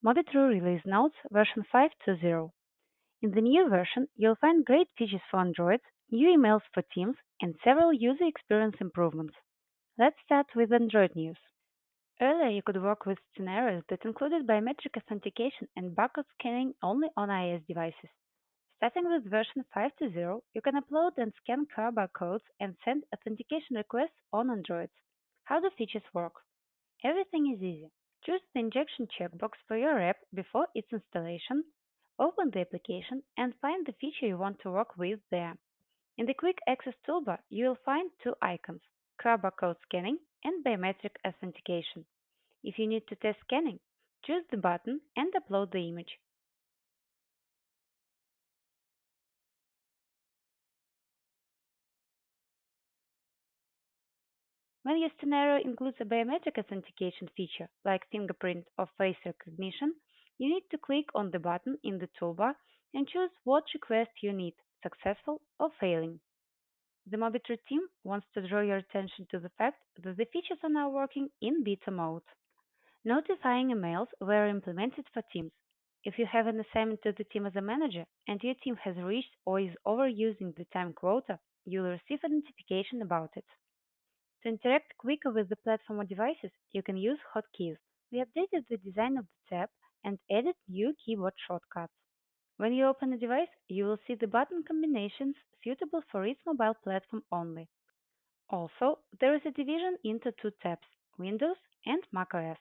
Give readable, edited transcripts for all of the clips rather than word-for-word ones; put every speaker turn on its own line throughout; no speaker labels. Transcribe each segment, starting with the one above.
Mobitru release notes version 5.2.0. In the new version, you'll find great features for Android, new emails for Teams, and several user experience improvements. Let's start with Android news. Earlier, you could work with scenarios that included biometric authentication and barcode scanning only on iOS devices. Starting with version 5.2.0, you can upload and scan QR barcodes and send authentication requests on Android. How do features work? Everything is easy. Choose the injection checkbox for your app before its installation, open the application, and find the feature you want to work with there. In the Quick Access toolbar, you will find two icons, QR barcode scanning and biometric authentication. If you need to test scanning, choose the button and upload the image. When your scenario includes a biometric authentication feature, like fingerprint or face recognition, you need to click on the button in the toolbar and choose what request you need, successful or failing. The Mobitru team wants to draw your attention to the fact that the features are now working in beta mode. Notifying emails were implemented for teams. If you have an assignment to the team as a manager and your team has reached or is overusing the time quota, you will receive a notification about it. To interact quicker with the platform or devices, you can use hotkeys. We updated the design of the tab and added new keyboard shortcuts. When you open a device, you will see the button combinations suitable for its mobile platform only. Also, there is a division into two tabs, Windows and macOS.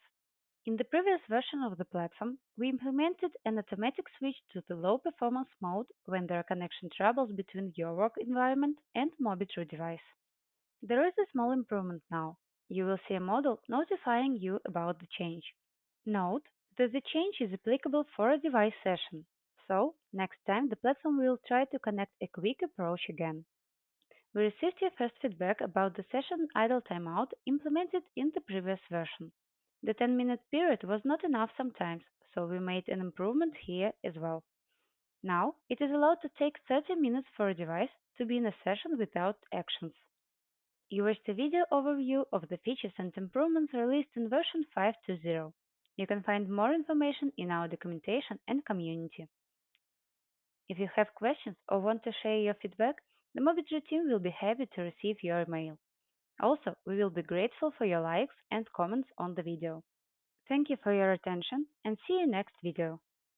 In the previous version of the platform, we implemented an automatic switch to the low performance mode when there are connection troubles between your work environment and Mobitru device. There is a small improvement now. You will see a modal notifying you about the change. Note that the change is applicable for a device session, so next time the platform will try to connect a quick approach again. We received your first feedback about the session idle timeout implemented in the previous version. The 10-minute period was not enough sometimes, so we made an improvement here as well. Now it is allowed to take 30 minutes for a device to be in a session without actions. You watched a video overview of the features and improvements released in version 5.2.0. You can find more information in our documentation and community. If you have questions or want to share your feedback, the Mobitru team will be happy to receive your email. Also, we will be grateful for your likes and comments on the video. Thank you for your attention and see you next video.